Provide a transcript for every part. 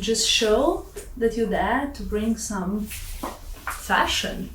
Just show that you're there to bring some fashion.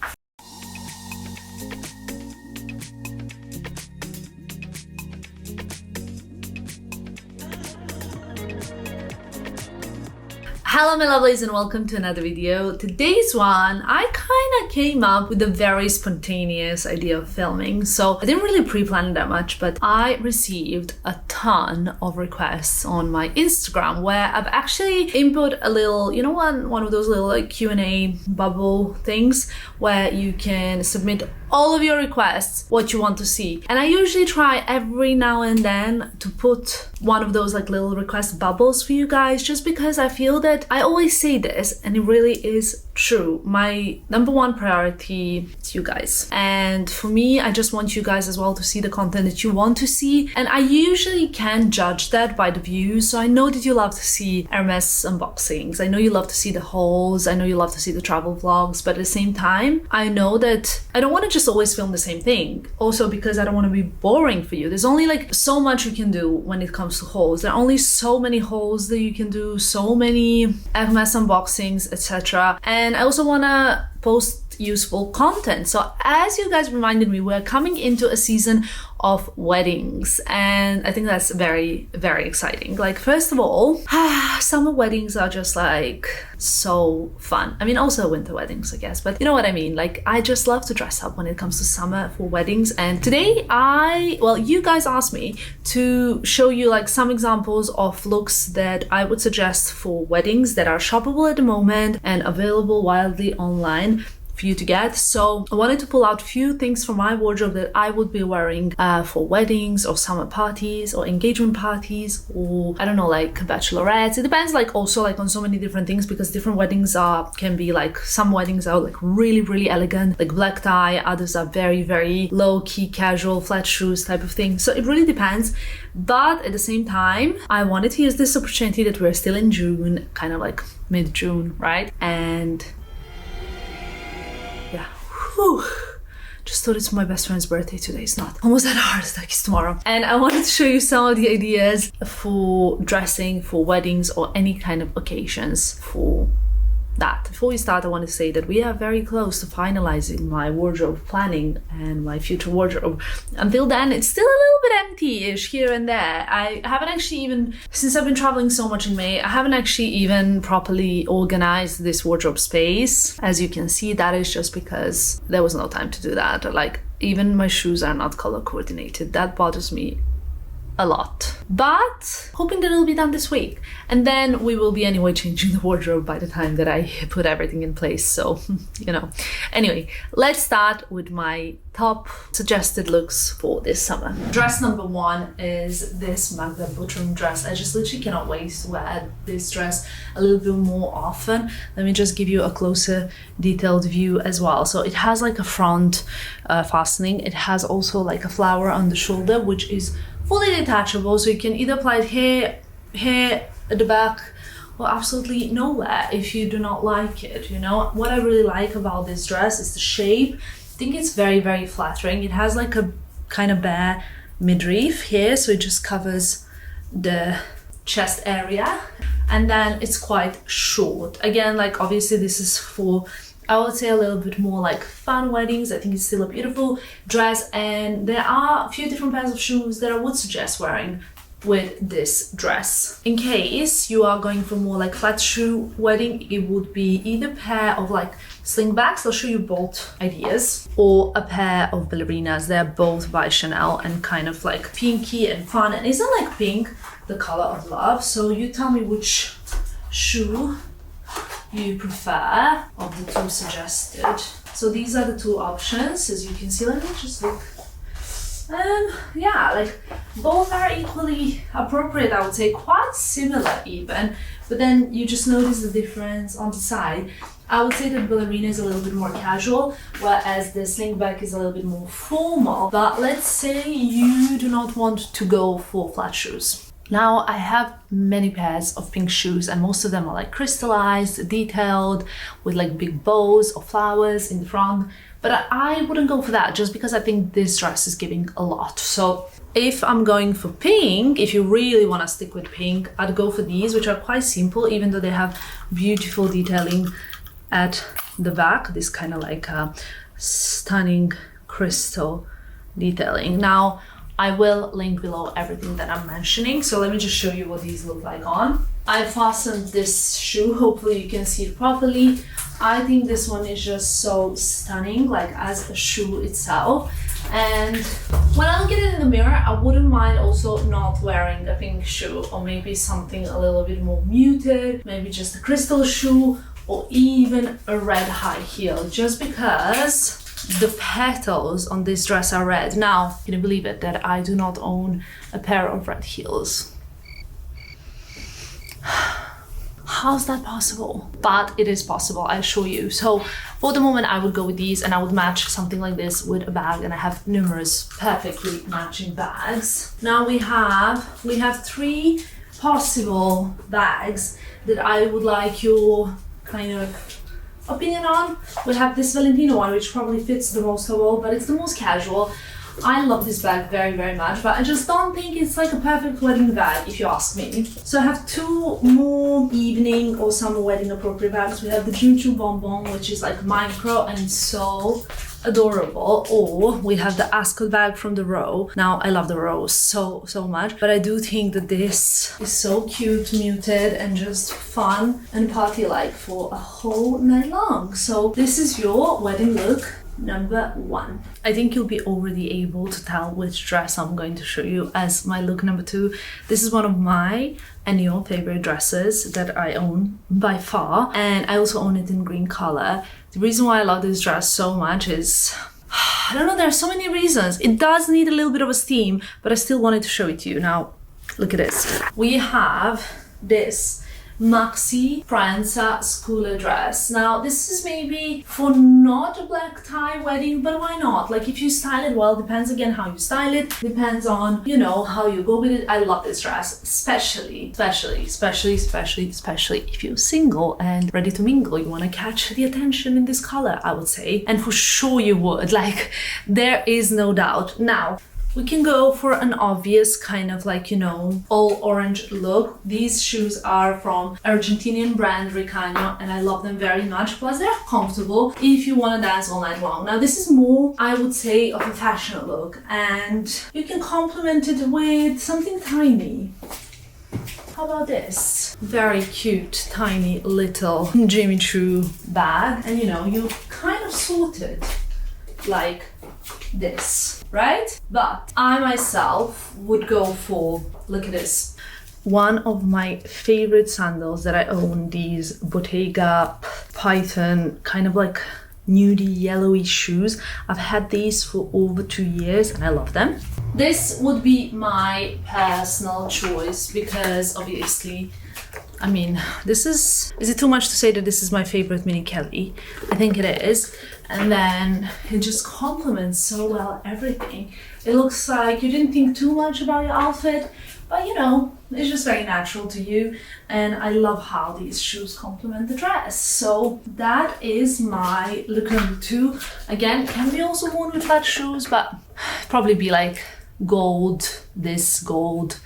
Hello my lovelies and welcome to another video. Today's one, I kind of came up with a very spontaneous idea of filming. So I didn't really pre-plan that much, but I received a ton of requests on my Instagram where I've actually input a little, you know, one of those little like Q&A bubble things where you can submit all of your requests, what you want to see. And I usually try every now and then to put one of those like little request bubbles for you guys, just because I feel that I always say this and it really is true. My number one priority is you guys. And for me, I just want you guys as well to see the content that you want to see. And I usually can judge that by the views. So I know that you love to see Hermes unboxings. I know you love to see the hauls. I know you love to see the travel vlogs. But at the same time, I know that I don't want to just always film the same thing. Also because I don't want to be boring for you. There's only like so much you can do when it comes to hauls. There are only so many hauls that you can do, so many Hermes unboxings, etc. And I also want to post useful content. So as you guys reminded me, we're coming into a season of weddings, and I think that's very, very exciting. Like, first of all, summer weddings are just like so fun. I mean, also winter weddings, I guess, but you know what I mean? Like, I just love to dress up when it comes to summer for weddings. And today you guys asked me to show you like some examples of looks that I would suggest for weddings that are shoppable at the moment and available widely online for you to get. So I wanted to pull out a few things from my wardrobe that I would be wearing for weddings or summer parties or engagement parties, or I don't know, like bachelorettes. It depends, like also like on so many different things, because different weddings can be like, some weddings are like really, really elegant, like black tie, others are very, very low-key, casual, flat shoes type of thing. So it really depends. But at the same time, I wanted to use this opportunity that we're still in June, kind of like mid-June, right? And yeah, whew. Just thought it's my best friend's birthday today. It's not. Almost at a heart attack. It's tomorrow. And I wanted to show you some of the ideas for dressing for weddings or any kind of occasions for that. Before we start, I want to say that we are very close to finalizing my wardrobe planning and my future wardrobe. Until then, it's still a little bit empty-ish here and there. I haven't actually even, since I've been traveling so much in May, I haven't actually even properly organized this wardrobe space. As you can see, that is just because there was no time to do that. Like, even my shoes are not color coordinated. That bothers me a lot, but hoping that it'll be done this week, and then we will be anyway changing the wardrobe by the time that I put everything in place, so you know. Anyway, let's start with my top suggested looks for this summer. Dress number one is this Magda Butrym dress. I just literally cannot wait to wear this dress a little bit more often. Let me just give you a closer detailed view as well. So it has like a front fastening. It has also like a flower on the shoulder, which is fully detachable, so you can either apply it here at the back or absolutely nowhere if you do not like it, you know. What I really like about this dress is the shape. I think it's very, very flattering. It has like a kind of bare midriff here, so it just covers the chest area, and then it's quite short. Again, like obviously this is for, I would say, a little bit more like fun weddings. I think it's still a beautiful dress, and there are a few different pairs of shoes that I would suggest wearing with this dress. In case you are going for more like flat shoe wedding, it would be either pair of like slingbacks, I'll show you both ideas, or a pair of ballerinas. They're both by Chanel and kind of like pinky and fun. And isn't like pink the color of love? So you tell me which shoe you prefer of the two suggested. So these are the two options, as you can see. Let me just look. Yeah, like both are equally appropriate, I would say, quite similar even, but then you just notice the difference on the side. I would say that ballerina is a little bit more casual, whereas the slingback is a little bit more formal. But let's say you do not want to go for flat shoes. Now I have many pairs of pink shoes, and most of them are like crystallized, detailed, with like big bows or flowers in the front. But I wouldn't go for that, just because I think this dress is giving a lot. So If I'm going for pink, if you really want to stick with pink, I'd go for these, which are quite simple, even though they have beautiful detailing at the back. This kind of like a stunning crystal detailing. Now, I will link below everything that I'm mentioning. So let me just show you what these look like on. I fastened this shoe. Hopefully you can see it properly. I think this one is just so stunning, like as a shoe itself. And when I look at it in the mirror, I wouldn't mind also not wearing a pink shoe, or maybe something a little bit more muted, maybe just a crystal shoe, or even a red high heel, just because the petals on this dress are red. Now, can you believe it that I do not own a pair of red heels? How's that possible? But it is possible, I assure you. So for the moment, I would go with these, and I would match something like this with a bag, and I have numerous perfectly matching bags. Now we have 3 possible bags that I would like your kind of opinion on. We have this Valentino one, which probably fits the most of all, but it's the most casual. I love this bag very, very much, but I just don't think it's like a perfect wedding bag, if you ask me. So I have 2 more evening or summer wedding appropriate bags. We have the Choo Choo Bonbon, which is like micro and it's so adorable, or we have the Ascot bag from the Row. Now, I love the Row so much, but I do think that this is so cute, muted, and just fun and party-like for a whole night long. So this is your wedding look number 1. I think you'll be already able to tell which dress I'm going to show you as my look number 2. This is one of my and your favorite dresses that I own by far, and I also own it in green color. The reason why I love this dress so much is, I don't know, there are so many reasons. It does need a little bit of a steam, but I still wanted to show it to you. Now, look at this. We have this maxi Pranza schooler dress. Now, this is maybe for not a black tie wedding, but why not? Like, if you style it well, depends again how you style it, depends on, you know, how you go with it. I love this dress, especially if you're single and ready to mingle. You want to catch the attention in this color, I would say, and for sure you would. Like, there is no doubt. Now, we can go for an obvious kind of like, you know, all orange look. These shoes are from Argentinian brand Ricano, and I love them very much. Plus, they're comfortable if you want to dance all night long. Now, this is more, I would say, of a fashion look, and you can complement it with something tiny. How about this? Very cute, tiny little Jimmy Choo bag, and you know, you kind of sorted like this, right? But I myself would go for, look at this, one of my favorite sandals that I own, these Bottega Python kind of like nudie yellowy shoes. I've had these for over 2 years and I love them. This would be my personal choice because obviously, I mean, this is it too much to say that this is my favorite mini Kelly? I think it is. And then it just complements so well everything. It looks like you didn't think too much about your outfit, but you know, it's just very natural to you. And I love how these shoes complement the dress. So that is my look number 2. Again, can be also worn with flat shoes, but probably be like gold, this gold,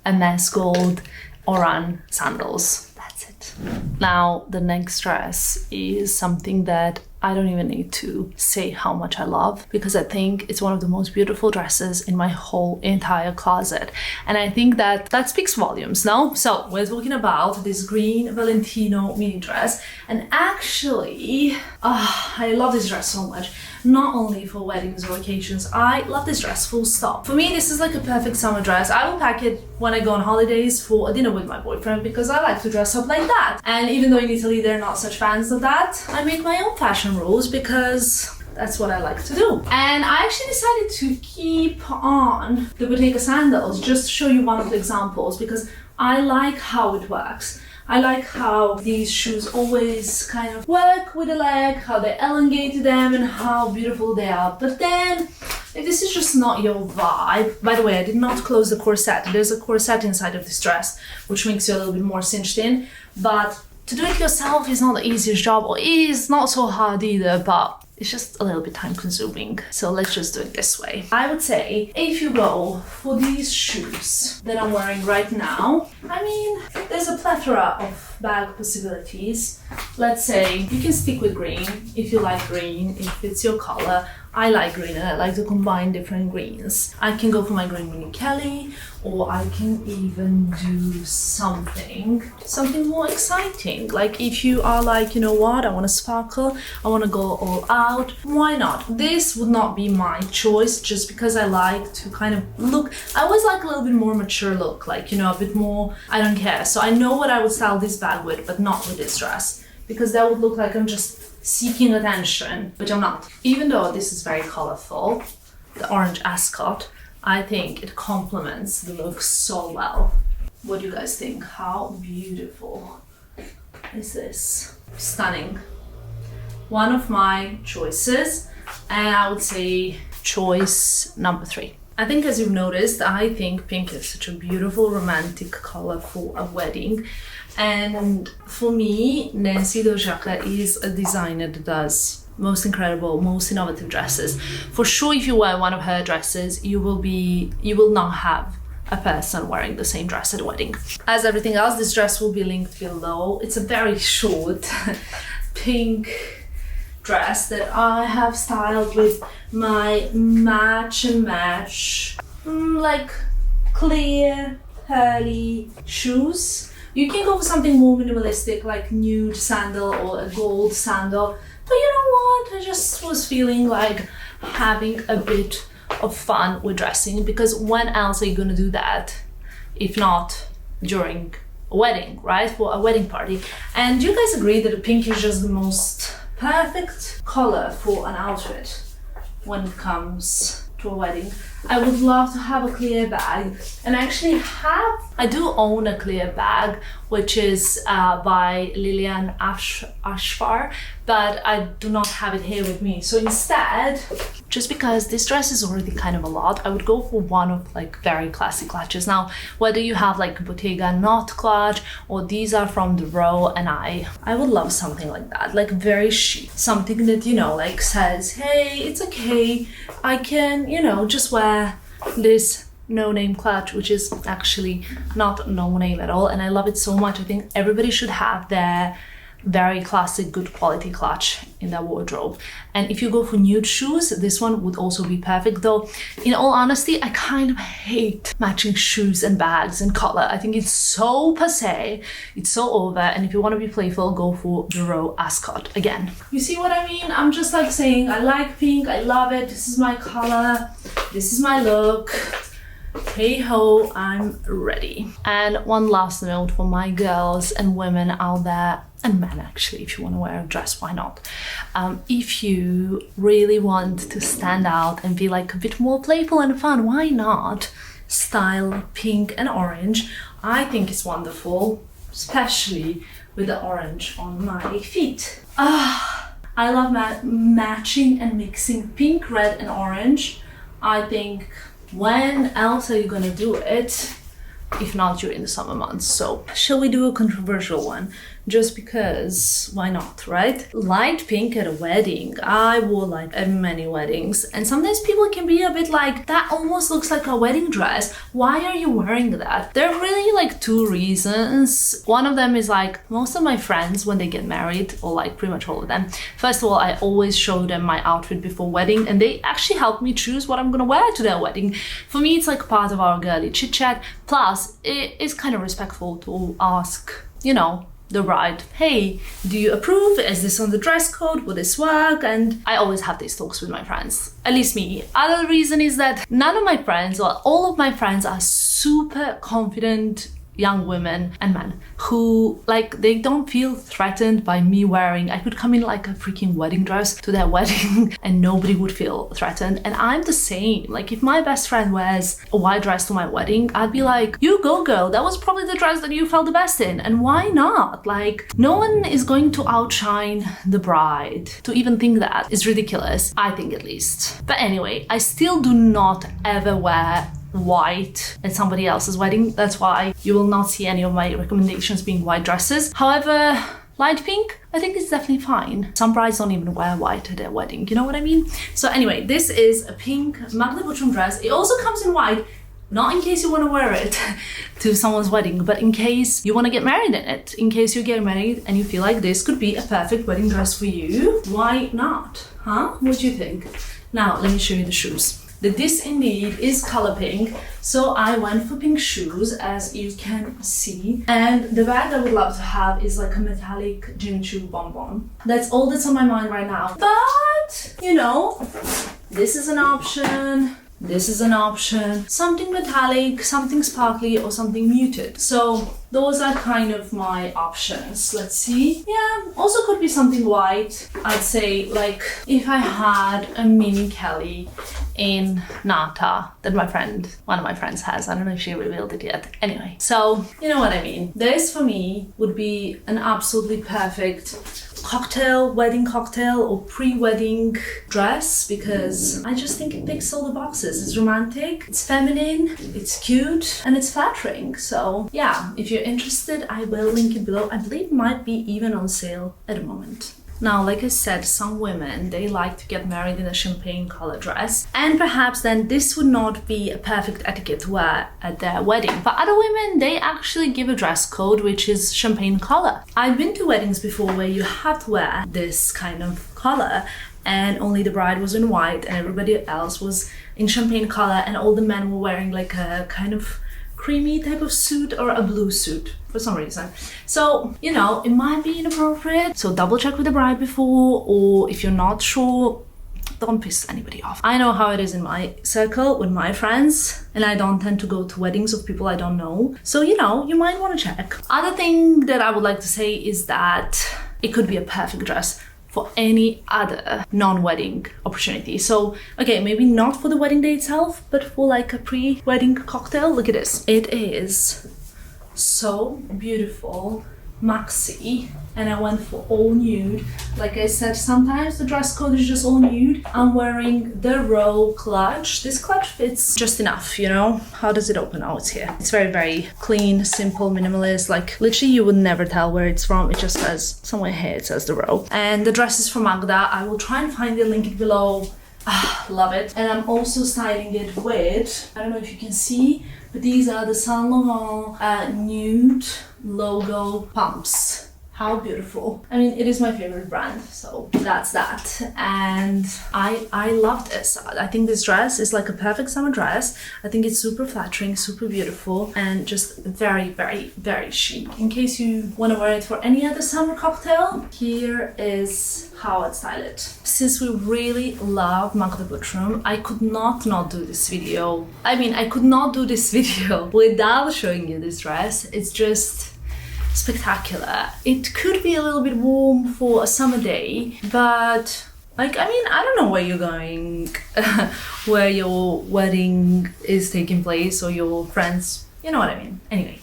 MS gold, Oran sandals. That's it. Now, the next dress is something that I don't even need to say how much I love, because I think it's one of the most beautiful dresses in my whole entire closet. And I think that speaks volumes, no? So we're talking about this green Valentino mini dress. And actually, I love this dress so much. Not only for weddings or occasions, I love this dress, full stop. For me, this is like a perfect summer dress. I will pack it when I go on holidays for a dinner with my boyfriend because I like to dress up like that. And even though in Italy they're not such fans of that, I make my own fashion rules because that's what I like to do. And I actually decided to keep on the Bottega sandals just to show you one of the examples because I like how it works. I like how these shoes always kind of work with the leg, how they elongate them and how beautiful they are. But then, if this is just not your vibe, by the way, I did not close the corset. There's a corset inside of this dress, which makes you a little bit more cinched in. But to do it yourself is not the easiest job, or is not so hard either, but it's just a little bit time consuming. So let's just do it this way. I would say if you go for these shoes that I'm wearing right now, I mean, there's a plethora of bag possibilities. Let's say you can stick with green if you like green, if it's your color. I like green and I like to combine different greens. I can go for my green Mini Kelly, or I can even do something more exciting. Like if you are like, you know what, I want to sparkle, I want to go all out, why not? This would not be my choice just because I like to kind of look, I always like a little bit more mature look, like, you know, a bit more, I don't care. So I know what I would style this bag with, but not with this dress, because that would look like I'm just seeking attention, which I'm not. Even though this is very colorful, the orange ascot, I think it complements the look so well. What do you guys think? How beautiful is this? Stunning. One of my choices, and I would say choice number 3. I think, as you've noticed, I think pink is such a beautiful romantic color for a wedding. And for me, Nancy Dojaka is a designer that does most incredible, most innovative dresses. For sure, if you wear one of her dresses, you will not have a person wearing the same dress at a wedding. As everything else, this dress will be linked below. It's a very short pink dress that I have styled with my match and match, like clear, pearly shoes. You can go for something more minimalistic, like nude sandal or a gold sandal. But you know what? I just was feeling like having a bit of fun with dressing, because when else are you gonna do that if not during a wedding, right? For a wedding party. And do you guys agree that the pink is just the most perfect color for an outfit when it comes to a wedding? I would love to have a clear bag, and I do own a clear bag, which is by Lilian Ashfar, but I do not have it here with me. So instead, just because this dress is already kind of a lot, I would go for one of like very classic clutches. Now, whether you have like Bottega knot clutch, or these are from the Row, and I would love something like that, like very chic, something that, you know, like says, hey, it's okay, I can, you know, just wear this no-name clutch, which is actually not no-name at all, and I love it so much. I think everybody should have their very classic, good quality clutch in their wardrobe. And if you go for nude shoes, this one would also be perfect. Though, in all honesty, I kind of hate matching shoes and bags and color. I think it's so passé, it's so over, and if you want to be playful, go for the Row ascot again. You see what I mean? I'm just like saying, I like pink, I love it, this is my color, this is my look. Hey ho, I'm ready. And one last note for my girls and women out there, and men actually, if you want to wear a dress, why not? If you really want to stand out and be like a bit more playful and fun, why not style pink and orange? I think it's wonderful, especially with the orange on my feet. I love matching and mixing pink, red and orange. I think, when else are you gonna do it if not during the summer months? So shall we do a controversial one? Just because, why not, right? Light pink at a wedding. I wore light at many weddings, and sometimes people can be a bit like, that almost looks like a wedding dress, why are you wearing that? There are really like 2 reasons. One of them is like, most of my friends, when they get married, or like pretty much all of them, first of all, I always show them my outfit before wedding, and they actually help me choose what I'm gonna wear to their wedding. For me, it's like part of our girly chit chat. Plus, it is kind of respectful to ask, you know, the bride, hey, do you approve? Is this on the dress code? Will this work? And I always have these talks with my friends, at least me. Other reason is that none of my friends, or all of my friends, are super confident young women and men who, like, they don't feel threatened by me wearing, I could come in like a freaking wedding dress to their wedding and nobody would feel threatened. And I'm the same. Like, if my best friend wears a white dress to my wedding, I'd be like, you go girl, that was probably the dress that you felt the best in, and why not? Like, no one is going to outshine the bride. To even think that is ridiculous, I think, at least. But anyway, I still do not ever wear white at somebody else's wedding. That's why you will not see any of my recommendations being white dresses. However, light pink, I think it's definitely fine. Some brides don't even wear white at their wedding, you know what I mean? So anyway, this is a pink Magda Butrym dress. It also comes in white, not in case you want to wear it to someone's wedding, but in case you want to get married in it. In case you get married and you feel like this could be a perfect wedding dress for you, why not? Huh? What do you think? Now, let me show you the shoes. This indeed is color pink, so I went for pink shoes, as you can see. And the bag I would love to have is like a metallic Jimmy Choo bonbon. That's all that's on my mind right now. But, you know, this is an option. This is an option. Something metallic, something sparkly, or something muted. So those are kind of my options. Let's see. Yeah, also could be something white. I'd say like if I had a mini Kelly in Nata that one of my friends has. I don't know if she revealed it yet. Anyway, so you know what I mean. This for me would be an absolutely perfect wedding cocktail or pre-wedding dress, because I just think it ticks all the boxes. It's romantic, it's feminine, it's cute, and it's flattering. So yeah, if you're interested, I will link it below. I believe it might be even on sale at the moment. Now, like I said, some women, they like to get married in a champagne color dress, and perhaps then this would not be a perfect etiquette to wear at their wedding. But other women, they actually give a dress code which is champagne color. I've been to weddings before where you have to wear this kind of color, and only the bride was in white and everybody else was in champagne color, and all the men were wearing like a kind of creamy type of suit or a blue suit for some reason. So, you know, it might be inappropriate. So double check with the bride before, or if you're not sure, don't piss anybody off. I know how it is in my circle with my friends, and I don't tend to go to weddings of people I don't know. So, you know, you might want to check. Other thing that I would like to say is that it could be a perfect dress for any other non-wedding opportunity. So, okay, maybe not for the wedding day itself, but for like a pre-wedding cocktail. Look at this. It is so beautiful, maxi, and I went for all nude. Like I said, sometimes the dress code is just all nude. I'm wearing the Row clutch. This clutch fits just enough, you know? How does it open? Oh, it's here. It's very, very clean, simple, minimalist. Like literally you would never tell where it's from. It just says, somewhere here it says the Row. And the dress is from Magda. I will try and find it, link it below. Love it. And I'm also styling it with, I don't know if you can see, but these are the Saint Laurent nude logo pumps. How beautiful. I mean, it is my favorite brand, so that's that. And I love this. I think this dress is like a perfect summer dress. I think it's super flattering, super beautiful, and just very, very, very chic. In case you want to wear it for any other summer cocktail, here is how I'd style it. Since we really love Magda Butrym, I could not do this video. I mean, I could not do this video without showing you this dress. It's just spectacular. It could be a little bit warm for a summer day, but like, I mean, I don't know where you're going, where your wedding is taking place, or your friends, you know what I mean. Anyway,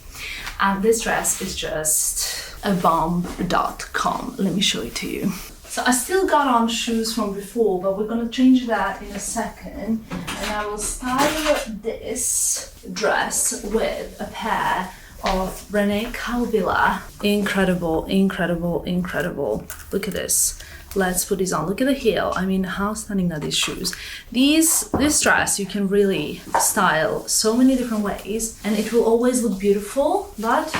this dress is just a bomb.com. Let me show it to you. So I still got on shoes from before, but we're gonna change that in a second, and I will style this dress with a pair of René Caubilla. Incredible, incredible, incredible. Look at this. Let's put these on. Look at the heel. I mean, how stunning are these shoes? This dress you can really style so many different ways, and it will always look beautiful, but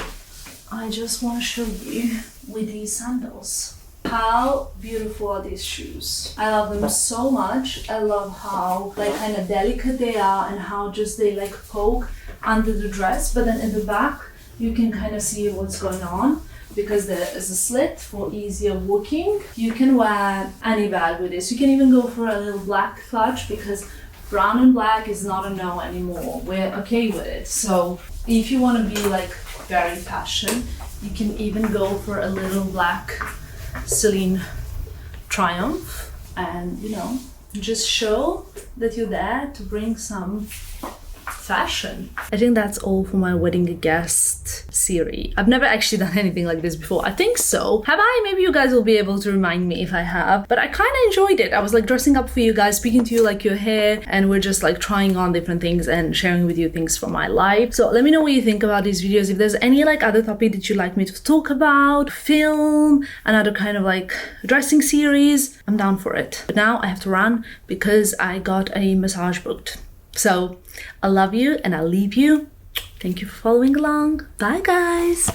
I just want to show you with these sandals. How beautiful are these shoes? I love them so much. I love how like kind of delicate they are, and how just they like poke under the dress, but then in the back you can kind of see what's going on because there is a slit for easier walking. You can wear any bag with this. You can even go for a little black clutch, because brown and black is not a no anymore. We're okay with it. So if you want to be like very fashion, you can even go for a little black Celine Triumph, and you know, just show that you're there to bring some fashion. I think that's all for my wedding guest series. I've never actually done anything like this before. I think so. Have I? Maybe you guys will be able to remind me if I have. But I kind of enjoyed it. I was like dressing up for you guys, speaking to you like you're here, and we're just like trying on different things and sharing with you things from my life. So let me know what you think about these videos. If there's any like other topic that you'd like me to talk about, film, another kind of like dressing series, I'm down for it. But now I have to run because I got a massage booked. So I love you and I'll leave you. Thank you for following along. Bye guys.